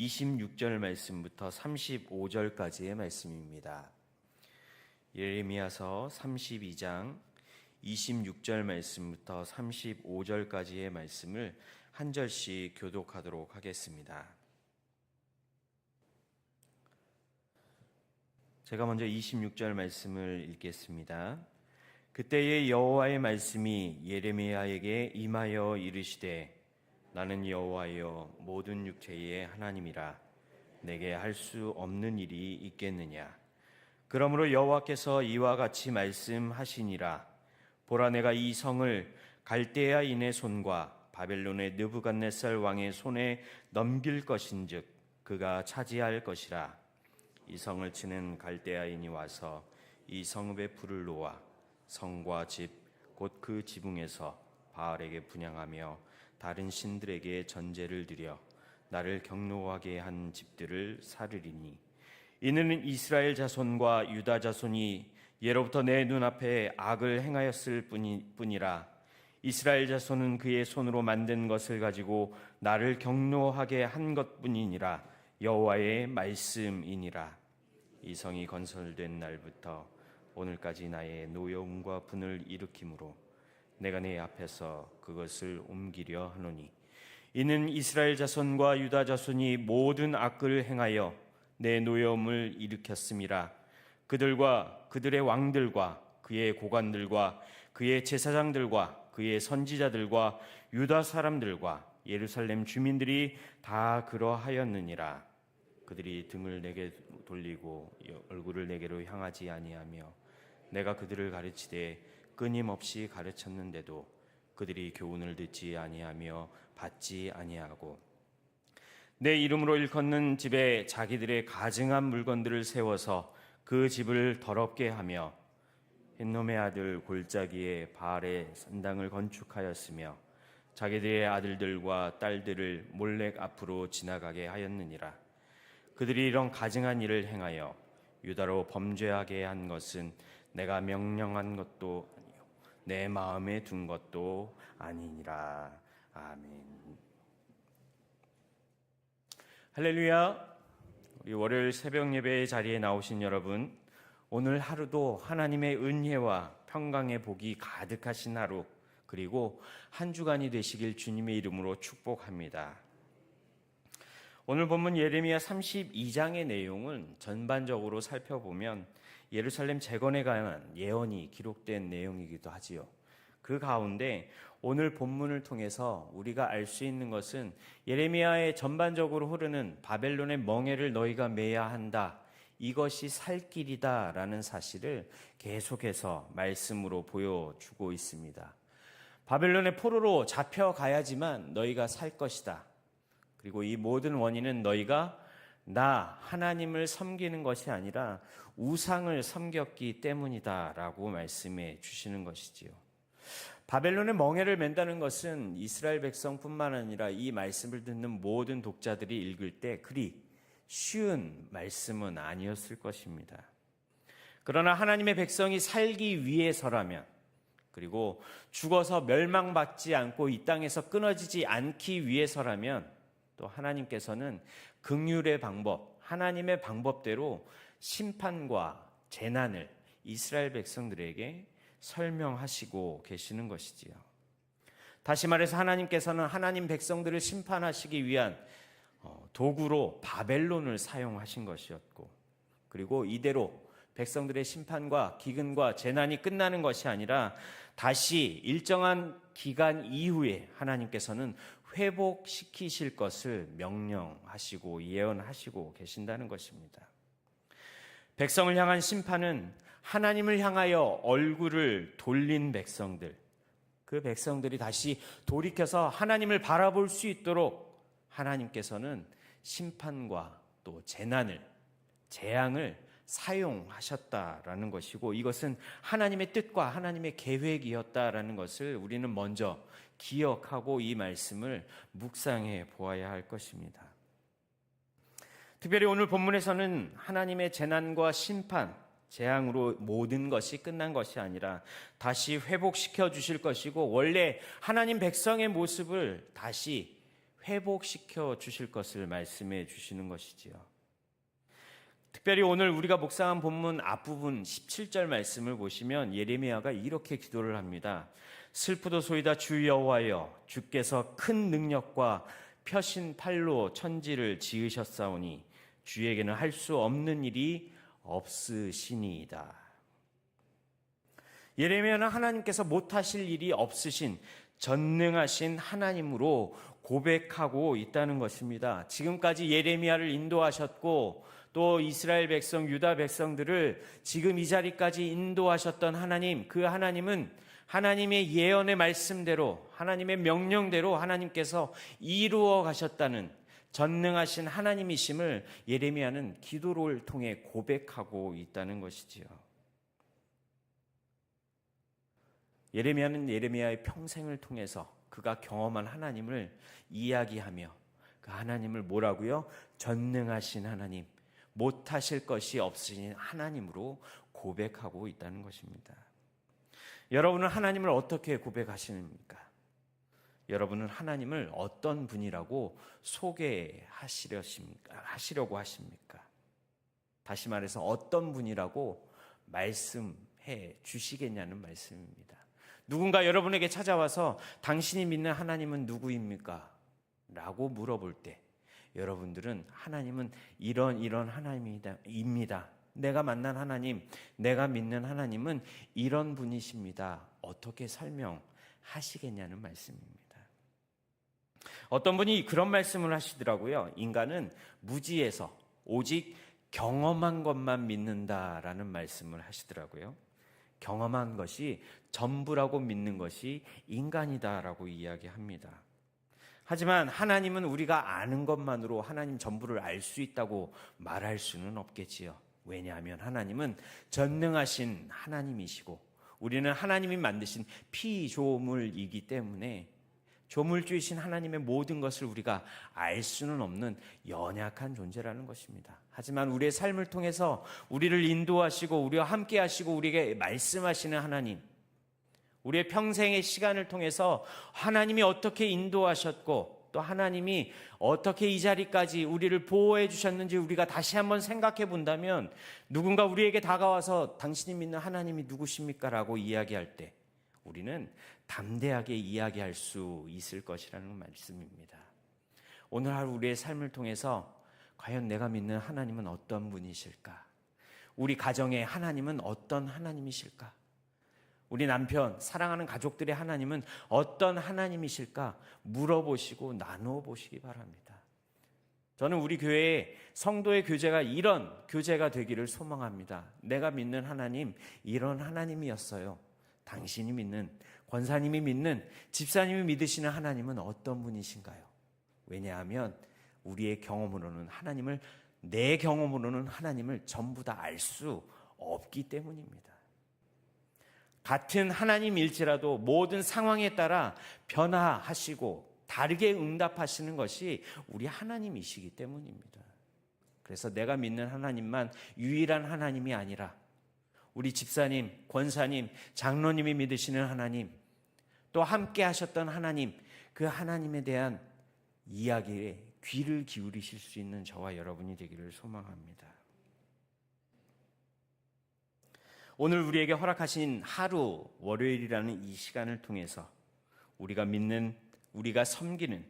26절 말씀부터 35절까지의 말씀입니다. 예레미야서 32장 26절 말씀부터 35절까지의 말씀을 한 절씩 교독하도록 하겠습니다. 제가 먼저 26절 말씀을 읽겠습니다. 그때의 여호와의 말씀이 예레미야에게 임하여 이르시되 나는 여호와여 모든 육체의 하나님이라 내게 할 수 없는 일이 있겠느냐. 그러므로 여호와께서 이와 같이 말씀하시니라. 보라, 내가 이 성을 갈대아인의 손과 바벨론의 느부갓네살 왕의 손에 넘길 것인즉 그가 차지할 것이라. 이 성을 치는 갈대아인이 와서 이 성읍에 불을 놓아 성과 집 곧 그 지붕에서 바알에게 분향하며 다른 신들에게 전제를 드려 나를 경노하게 한 집들을 사르리니 이는 이스라엘 자손과 유다 자손이 예로부터 내 눈앞에 악을 행하였을 뿐이라. 이스라엘 자손은 그의 손으로 만든 것을 가지고 나를 경노하게 한 것뿐이니라. 여호와의 말씀이니라. 이 성이 건설된 날부터 오늘까지 나의 노여움과 분을 일으키므로 내가 내 앞에서 그것을 옮기려 하노니 이는 이스라엘 자손과 유다 자손이 모든 악을 행하여 내 노여움을 일으켰음이라. 그들과 그들의 왕들과 그의 고관들과 그의 제사장들과 그의 선지자들과 유다 사람들과 예루살렘 주민들이 다 그러하였느니라. 그들이 등을 내게 돌리고 얼굴을 내게로 향하지 아니하며 내가 그들을 가르치되 끊임없이 가르쳤는데도 그들이 교훈을 듣지 아니하며 받지 아니하고 내 이름으로 일컫는 집에 자기들의 가증한 물건들을 세워서 그 집을 더럽게 하며 흰놈의 아들 골짜기에 바알의 산당을 건축하였으며 자기들의 아들들과 딸들을 몰렉 앞으로 지나가게 하였느니라. 그들이 이런 가증한 일을 행하여 유다로 범죄하게 한 것은 내가 명령한 것도 아니요 내 마음에 둔 것도 아니니라. 아멘. 할렐루야. 우리 월요일 새벽 예배의 자리에 나오신 여러분, 오늘 하루도 하나님의 은혜와 평강의 복이 가득하신 하루, 그리고 한 주간이 되시길 주님의 이름으로 축복합니다. 오늘 본문 예레미야 32장의 내용은 전반적으로 살펴보면 예루살렘 재건에 관한 예언이 기록된 내용이기도 하지요. 그 가운데 오늘 본문을 통해서 우리가 알 수 있는 것은 예레미야의 전반적으로 흐르는 바벨론의 멍에를 너희가 매야 한다, 이것이 살 길이다라는 사실을 계속해서 말씀으로 보여주고 있습니다. 바벨론의 포로로 잡혀가야지만 너희가 살 것이다. 그리고 이 모든 원인은 너희가 나 하나님을 섬기는 것이 아니라 우상을 섬겼기 때문이다라고 말씀해 주시는 것이지요. 바벨론의 멍에를 맨다는 것은 이스라엘 백성뿐만 아니라 이 말씀을 듣는 모든 독자들이 읽을 때 그리 쉬운 말씀은 아니었을 것입니다. 그러나 하나님의 백성이 살기 위해서라면, 그리고 죽어서 멸망받지 않고 이 땅에서 끊어지지 않기 위해서라면 또 하나님께서는 긍휼의 방법, 하나님의 방법대로 심판과 재난을 이스라엘 백성들에게 설명하시고 계시는 것이지요. 다시 말해서 하나님께서는 하나님 백성들을 심판하시기 위한 도구로 바벨론을 사용하신 것이었고, 그리고 이대로 백성들의 심판과 기근과 재난이 끝나는 것이 아니라 다시 일정한 기간 이후에 하나님께서는 회복시키실 것을 명령하시고 예언하시고 계신다는 것입니다. 백성을 향한 심판은 하나님을 향하여 얼굴을 돌린 백성들, 그 백성들이 다시 돌이켜서 하나님을 바라볼 수 있도록 하나님께서는 심판과 또 재앙을 사용하셨다라는 것이고, 이것은 하나님의 뜻과 하나님의 계획이었다라는 것을 우리는 먼저 기억하고 이 말씀을 묵상해 보아야 할 것입니다. 특별히 오늘 본문에서는 하나님의 재난과 심판, 재앙으로 모든 것이 끝난 것이 아니라 다시 회복시켜 주실 것이고 원래 하나님 백성의 모습을 다시 회복시켜 주실 것을 말씀해 주시는 것이지요. 특별히 오늘 우리가 묵상한 본문 앞부분 17절 말씀을 보시면 예레미야가 이렇게 기도를 합니다. 슬프도소이다 주 여호와여, 주께서 큰 능력과 펴신 팔로 천지를 지으셨사오니 주에게는 할 수 없는 일이 없으시니이다. 예레미야는 하나님께서 못하실 일이 없으신 전능하신 하나님으로 고백하고 있다는 것입니다. 지금까지 예레미야를 인도하셨고 또 이스라엘 백성, 유다 백성들을 지금 이 자리까지 인도하셨던 하나님, 그 하나님은 하나님의 예언의 말씀대로, 하나님의 명령대로 하나님께서 이루어 가셨다는 전능하신 하나님이심을 예레미야는 기도를 통해 고백하고 있다는 것이지요. 예레미야는 예레미야의 평생을 통해서 그가 경험한 하나님을 이야기하며 그 하나님을 뭐라고요? 전능하신 하나님, 못하실 것이 없으신 하나님으로 고백하고 있다는 것입니다. 여러분은 하나님을 어떻게 고백하십니까? 여러분은 하나님을 어떤 분이라고 소개하시려고 하십니까? 다시 말해서 어떤 분이라고 말씀해 주시겠냐는 말씀입니다. 누군가 여러분에게 찾아와서 당신이 믿는 하나님은 누구입니까? 라고 물어볼 때 여러분들은 하나님은 이런 하나님입니다. 내가 만난 하나님, 내가 믿는 하나님은 이런 분이십니다. 어떻게 설명하시겠냐는 말씀입니다. 어떤 분이 그런 말씀을 하시더라고요. 인간은 무지에서 오직 경험한 것만 믿는다라는 말씀을 하시더라고요. 경험한 것이 전부라고 믿는 것이 인간이다라고 이야기합니다. 하지만 하나님은 우리가 아는 것만으로 하나님 전부를 알 수 있다고 말할 수는 없겠지요. 왜냐하면 하나님은 전능하신 하나님이시고 우리는 하나님이 만드신 피조물이기 때문에 조물주이신 하나님의 모든 것을 우리가 알 수는 없는 연약한 존재라는 것입니다. 하지만 우리의 삶을 통해서 우리를 인도하시고 우리와 함께 하시고 우리에게 말씀하시는 하나님, 우리의 평생의 시간을 통해서 하나님이 어떻게 인도하셨고 또 하나님이 어떻게 이 자리까지 우리를 보호해 주셨는지 우리가 다시 한번 생각해 본다면 누군가 우리에게 다가와서 당신이 믿는 하나님이 누구십니까? 라고 이야기할 때 우리는 담대하게 이야기할 수 있을 것이라는 말씀입니다. 오늘 하루 우리의 삶을 통해서 과연 내가 믿는 하나님은 어떤 분이실까? 우리 가정의 하나님은 어떤 하나님이실까? 우리 남편, 사랑하는 가족들의 하나님은 어떤 하나님이실까? 물어보시고 나누어 보시기 바랍니다. 저는 우리 교회의 성도의 교제가 이런 교제가 되기를 소망합니다. 내가 믿는 하나님, 이런 하나님이었어요. 당신이 믿는, 권사님이 믿는, 집사님이 믿으시는 하나님은 어떤 분이신가요? 왜냐하면 우리의 경험으로는 내 경험으로는 하나님을 전부 다 알 수 없기 때문입니다. 같은 하나님일지라도 모든 상황에 따라 변화하시고 다르게 응답하시는 것이 우리 하나님이시기 때문입니다. 그래서 내가 믿는 하나님만 유일한 하나님이 아니라 우리 집사님, 권사님, 장로님이 믿으시는 하나님, 또 함께 하셨던 하나님, 그 하나님에 대한 이야기에 귀를 기울이실 수 있는 저와 여러분이 되기를 소망합니다. 오늘 우리에게 허락하신 하루, 월요일이라는 이 시간을 통해서 우리가 믿는, 우리가 섬기는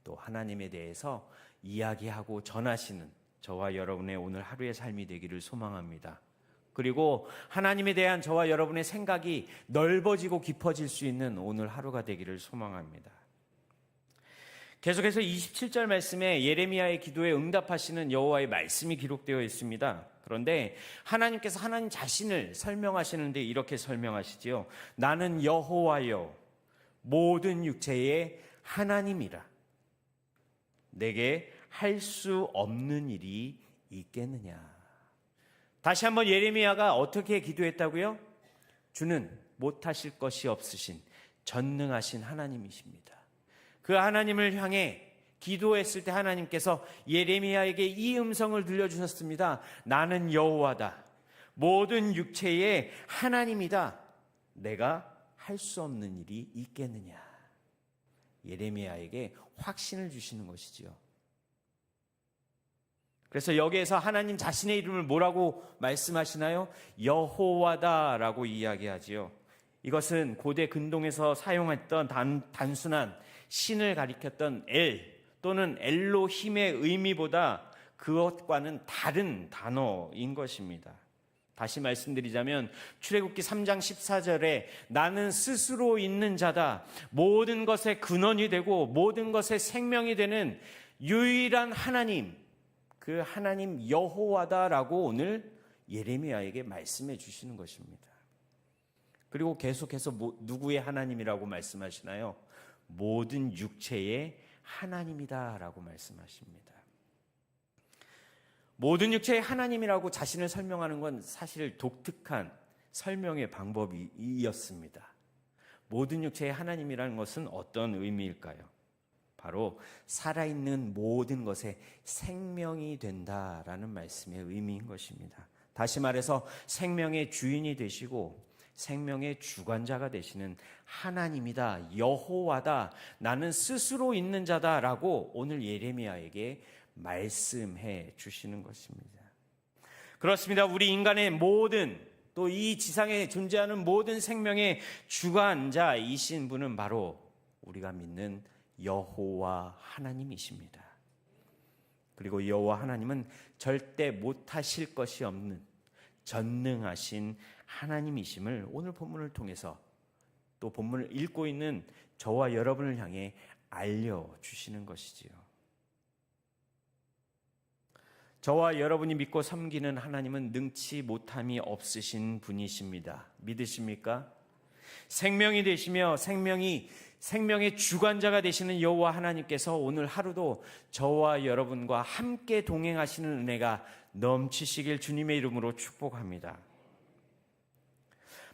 또 하나님에 대해서 이야기하고 전하시는 저와 여러분의 오늘 하루의 삶이 되기를 소망합니다. 그리고 하나님에 대한 저와 여러분의 생각이 넓어지고 깊어질 수 있는 오늘 하루가 되기를 소망합니다. 계속해서 27절 말씀에 예레미야의 기도에 응답하시는 여호와의 말씀이 기록되어 있습니다. 그런데 하나님께서 하나님 자신을 설명하시는데 이렇게 설명하시지요. 나는 여호와여 모든 육체의 하나님이라. 내게 할 수 없는 일이 있겠느냐. 다시 한번 예레미야가 어떻게 기도했다고요? 주는 못하실 것이 없으신 전능하신 하나님이십니다. 그 하나님을 향해 기도했을 때 하나님께서 예레미야에게 이 음성을 들려주셨습니다. 나는 여호와다. 모든 육체의 하나님이다. 내가 할 수 없는 일이 있겠느냐. 예레미야에게 확신을 주시는 것이지요. 그래서 여기에서 하나님 자신의 이름을 뭐라고 말씀하시나요? 여호와다라고 이야기하지요. 이것은 고대 근동에서 사용했던 단순한 신을 가리켰던 엘 또는 엘로힘의 의미보다 그것과는 다른 단어인 것입니다. 다시 말씀드리자면 출애굽기 3장 14절에 나는 스스로 있는 자다, 모든 것의 근원이 되고 모든 것의 생명이 되는 유일한 하나님, 그 하나님 여호와다라고 오늘 예레미야에게 말씀해 주시는 것입니다. 그리고 계속해서 누구의 하나님이라고 말씀하시나요? 모든 육체의 하나님이다라고 말씀하십니다. 모든 육체의 하나님이라고 자신을 설명하는 건 사실 독특한 설명의 방법이었습니다. 모든 육체의 하나님이라는 것은 어떤 의미일까요? 바로 살아있는 모든 것에 생명이 된다라는 말씀의 의미인 것입니다. 다시 말해서 생명의 주인이 되시고 생명의 주관자가 되시는 하나님이다, 여호와다, 나는 스스로 있는 자다라고 오늘 예레미야에게 말씀해 주시는 것입니다. 그렇습니다. 우리 인간의 모든, 또 이 지상에 존재하는 모든 생명의 주관자이신 분은 바로 우리가 믿는 여호와 하나님이십니다. 그리고 여호와 하나님은 절대 못하실 것이 없는 전능하신 하나님이심을 오늘 본문을 통해서 또 본문을 읽고 있는 저와 여러분을 향해 알려주시는 것이지요. 저와 여러분이 믿고 섬기는 하나님은 능치 못함이 없으신 분이십니다. 믿으십니까? 생명이 되시며 생명의 주관자가 되시는 여호와 하나님께서 오늘 하루도 저와 여러분과 함께 동행하시는 은혜가 넘치시길 주님의 이름으로 축복합니다.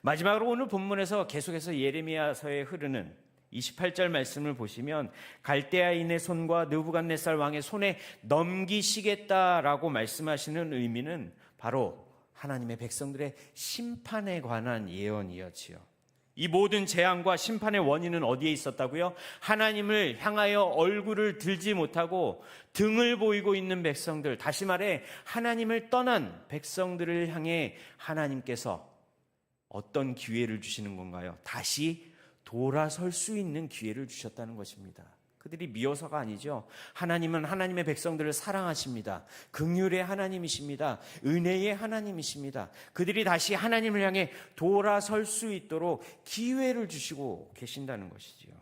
마지막으로 오늘 본문에서 계속해서 예레미야서에 흐르는 28절 말씀을 보시면 갈대아인의 손과 느부갓네살 왕의 손에 넘기시겠다라고 말씀하시는 의미는 바로 하나님의 백성들의 심판에 관한 예언이었지요. 이 모든 재앙과 심판의 원인은 어디에 있었다고요? 하나님을 향하여 얼굴을 들지 못하고 등을 보이고 있는 백성들, 다시 말해 하나님을 떠난 백성들을 향해 하나님께서 어떤 기회를 주시는 건가요? 다시 돌아설 수 있는 기회를 주셨다는 것입니다. 그들이 미워서가 아니죠. 하나님은 하나님의 백성들을 사랑하십니다. 긍휼의 하나님이십니다. 은혜의 하나님이십니다. 그들이 다시 하나님을 향해 돌아설 수 있도록 기회를 주시고 계신다는 것이지요.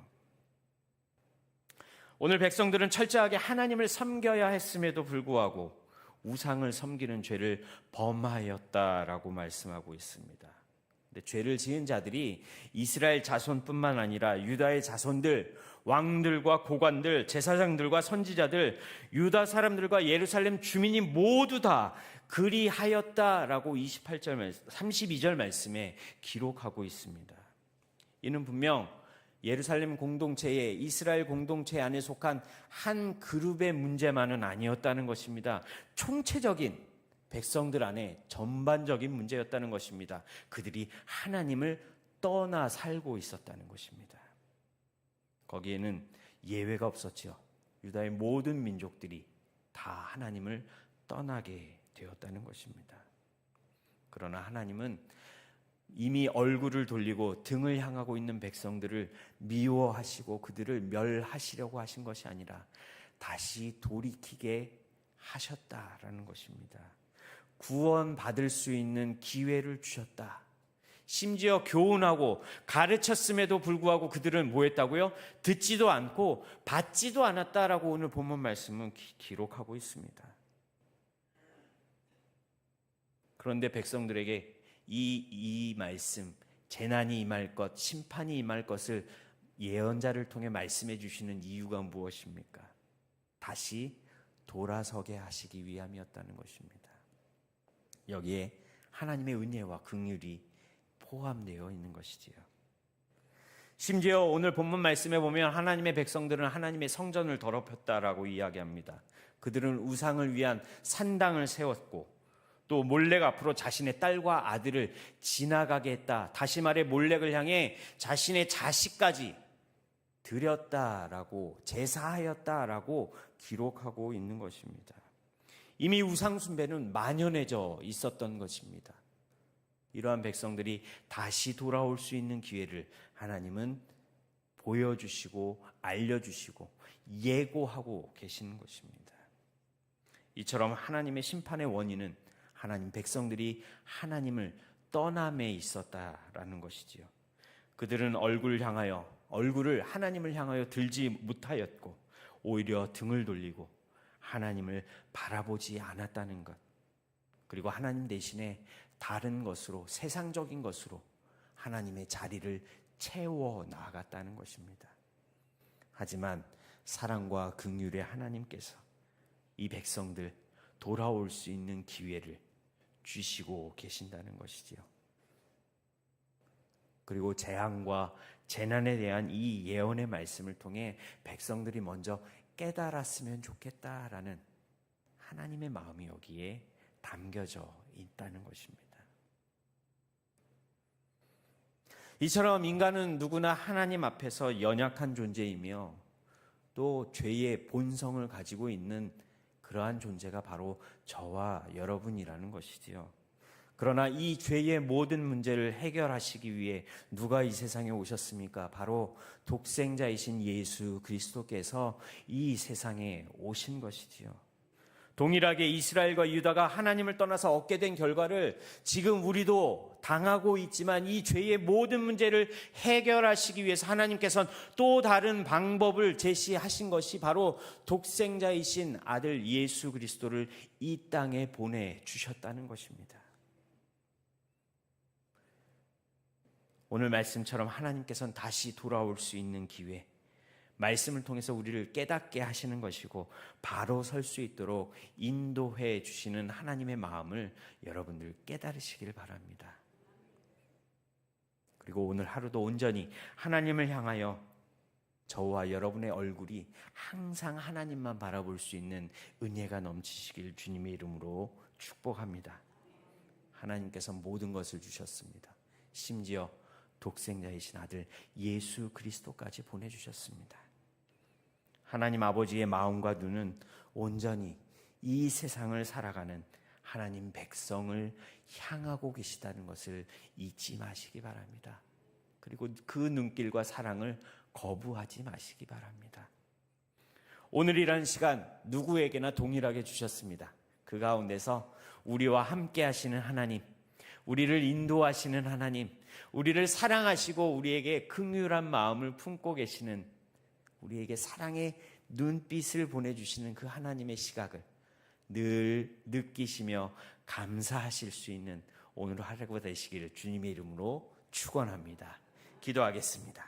오늘 백성들은 철저하게 하나님을 섬겨야 했음에도 불구하고 우상을 섬기는 죄를 범하였다라고 말씀하고 있습니다. 근데 죄를 지은 자들이 이스라엘 자손뿐만 아니라 유다의 자손들, 왕들과 고관들, 제사장들과 선지자들, 유다 사람들과 예루살렘 주민이 모두 다 그리하였다라고 32절 말씀에 기록하고 있습니다. 이는 분명 예루살렘 공동체에, 이스라엘 공동체 안에 속한 한 그룹의 문제만은 아니었다는 것입니다. 총체적인 백성들 안에 전반적인 문제였다는 것입니다. 그들이 하나님을 떠나 살고 있었다는 것입니다. 거기에는 예외가 없었죠. 유다의 모든 민족들이 다 하나님을 떠나게 되었다는 것입니다. 그러나 하나님은 이미 얼굴을 돌리고 등을 향하고 있는 백성들을 미워하시고 그들을 멸하시려고 하신 것이 아니라 다시 돌이키게 하셨다라는 것입니다. 구원받을 수 있는 기회를 주셨다. 심지어 교훈하고 가르쳤음에도 불구하고 그들은 뭐 했다고요? 듣지도 않고 받지도 않았다라고 오늘 본문 말씀은 기록하고 있습니다. 그런데 백성들에게 이 말씀, 재난이 임할 것, 심판이 임할 것을 예언자를 통해 말씀해 주시는 이유가 무엇입니까? 다시 돌아서게 하시기 위함이었다는 것입니다. 여기에 하나님의 은혜와 긍휼이 포함되어 있는 것이지요. 심지어 오늘 본문 말씀에 보면 하나님의 백성들은 하나님의 성전을 더럽혔다라고 이야기합니다. 그들은 우상을 위한 산당을 세웠고 또 몰렉 앞으로 자신의 딸과 아들을 지나가게 했다. 다시 말해 몰렉을 향해 자신의 자식까지 드렸다라고, 제사하였다라고 기록하고 있는 것입니다. 이미 우상숭배는 만연해져 있었던 것입니다. 이러한 백성들이 다시 돌아올 수 있는 기회를 하나님은 보여주시고 알려주시고 예고하고 계시는 것입니다. 이처럼 하나님의 심판의 원인은 하나님 백성들이 하나님을 떠남에 있었다라는 것이지요. 그들은 얼굴을 하나님을 향하여 들지 못하였고 오히려 등을 돌리고 하나님을 바라보지 않았다는 것, 그리고 하나님 대신에 다른 것으로, 세상적인 것으로 하나님의 자리를 채워 나갔다는 것입니다. 하지만 사랑과 긍휼의 하나님께서 이 백성들 돌아올 수 있는 기회를 주시고 계신다는 것이지요. 그리고 재앙과 재난에 대한 이 예언의 말씀을 통해 백성들이 먼저 깨달았으면 좋겠다라는 하나님의 마음이 여기에 담겨져 있다는 것입니다. 이처럼 인간은 누구나 하나님 앞에서 연약한 존재이며 또 죄의 본성을 가지고 있는 그러한 존재가 바로 저와 여러분이라는 것이지요. 그러나 이 죄의 모든 문제를 해결하시기 위해 누가 이 세상에 오셨습니까? 바로 독생자이신 예수 그리스도께서 이 세상에 오신 것이지요. 동일하게 이스라엘과 유다가 하나님을 떠나서 얻게 된 결과를 지금 우리도 당하고 있지만 이 죄의 모든 문제를 해결하시기 위해서 하나님께서는 또 다른 방법을 제시하신 것이 바로 독생자이신 아들 예수 그리스도를 이 땅에 보내주셨다는 것입니다. 오늘 말씀처럼 하나님께서는 다시 돌아올 수 있는 기회, 말씀을 통해서 우리를 깨닫게 하시는 것이고 바로 설 수 있도록 인도해 주시는 하나님의 마음을 여러분들 깨달으시길 바랍니다. 그리고 오늘 하루도 온전히 하나님을 향하여 저와 여러분의 얼굴이 항상 하나님만 바라볼 수 있는 은혜가 넘치시길 주님의 이름으로 축복합니다. 하나님께서 모든 것을 주셨습니다. 심지어 독생자이신 아들 예수 그리스도까지 보내주셨습니다. 하나님 아버지의 마음과 눈은 온전히 이 세상을 살아가는 하나님 백성을 향하고 계시다는 것을 잊지 마시기 바랍니다. 그리고 그 눈길과 사랑을 거부하지 마시기 바랍니다. 오늘이라는 시간 누구에게나 동일하게 주셨습니다. 그 가운데서 우리와 함께 하시는 하나님, 우리를 인도하시는 하나님, 우리를 사랑하시고 우리에게 긍휼한 마음을 품고 계시는, 우리에게 사랑의 눈빛을 보내주시는 그 하나님의 시각을 늘 느끼시며 감사하실 수 있는 오늘 하루가 되시기를 주님의 이름으로 축원합니다. 기도하겠습니다.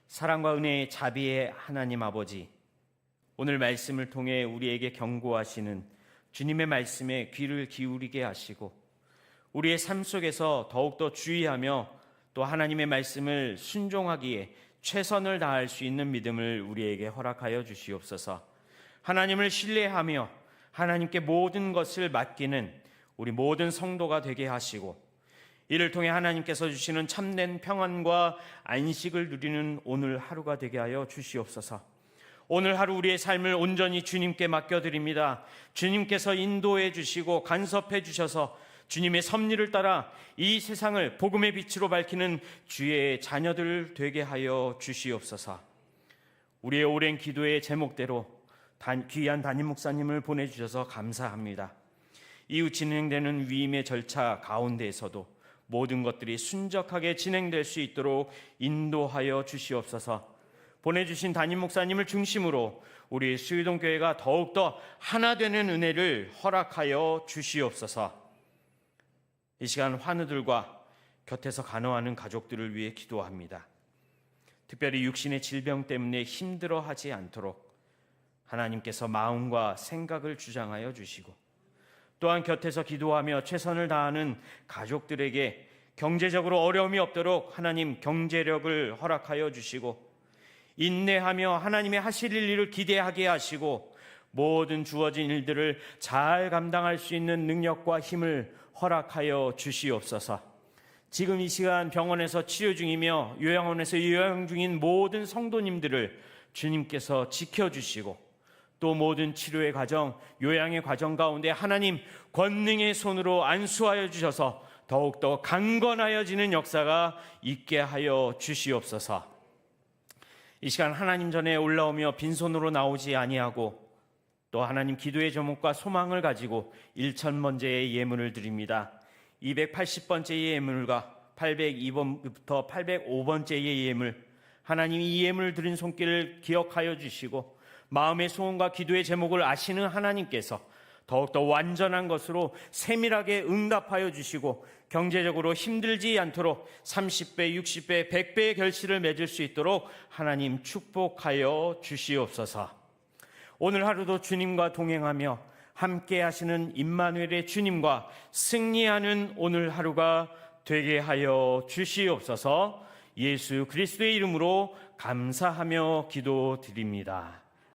사랑과 은혜의 자비의 하나님 아버지, 오늘 말씀을 통해 우리에게 경고하시는 주님의 말씀에 귀를 기울이게 하시고 우리의 삶 속에서 더욱더 주의하며 또 하나님의 말씀을 순종하기에 최선을 다할 수 있는 믿음을 우리에게 허락하여 주시옵소서. 하나님을 신뢰하며 하나님께 모든 것을 맡기는 우리 모든 성도가 되게 하시고 이를 통해 하나님께서 주시는 참된 평안과 안식을 누리는 오늘 하루가 되게 하여 주시옵소서. 오늘 하루 우리의 삶을 온전히 주님께 맡겨드립니다. 주님께서 인도해 주시고 간섭해 주셔서 주님의 섭리를 따라 이 세상을 복음의 빛으로 밝히는 주의 자녀들 되게 하여 주시옵소서. 우리의 오랜 기도의 제목대로 귀한 담임 목사님을 보내주셔서 감사합니다. 이후 진행되는 위임의 절차 가운데에서도 모든 것들이 순적하게 진행될 수 있도록 인도하여 주시옵소서. 보내주신 담임 목사님을 중심으로 우리 수유동교회가 더욱더 하나 되는 은혜를 허락하여 주시옵소서. 이 시간 환우들과 곁에서 간호하는 가족들을 위해 기도합니다. 특별히 육신의 질병 때문에 힘들어하지 않도록 하나님께서 마음과 생각을 주장하여 주시고 또한 곁에서 기도하며 최선을 다하는 가족들에게 경제적으로 어려움이 없도록 하나님 경제력을 허락하여 주시고 인내하며 하나님의 하실 일을 기대하게 하시고 모든 주어진 일들을 잘 감당할 수 있는 능력과 힘을 허락하여 주시옵소서. 지금 이 시간 병원에서 치료 중이며 요양원에서 요양 중인 모든 성도님들을 주님께서 지켜주시고 또 모든 치료의 과정, 요양의 과정 가운데 하나님 권능의 손으로 안수하여 주셔서 더욱더 강건하여지는 역사가 있게 하여 주시옵소서. 이 시간 하나님 전에 올라오며 빈손으로 나오지 아니하고 또 하나님 기도의 제목과 소망을 가지고 1000번째의 예물을 드립니다. 280번째의 예물과 802번부터 805번째의 예물, 하나님 이 예물을 드린 손길을 기억하여 주시고 마음의 소원과 기도의 제목을 아시는 하나님께서 더욱더 완전한 것으로 세밀하게 응답하여 주시고 경제적으로 힘들지 않도록 30배, 60배, 100배의 결실을 맺을 수 있도록 하나님 축복하여 주시옵소서. 오늘 하루도 주님과 동행하며 함께 하시는 임마누엘의 주님과 승리하는 오늘 하루가 되게 하여 주시옵소서. 예수 그리스도의 이름으로 감사하며 기도드립니다.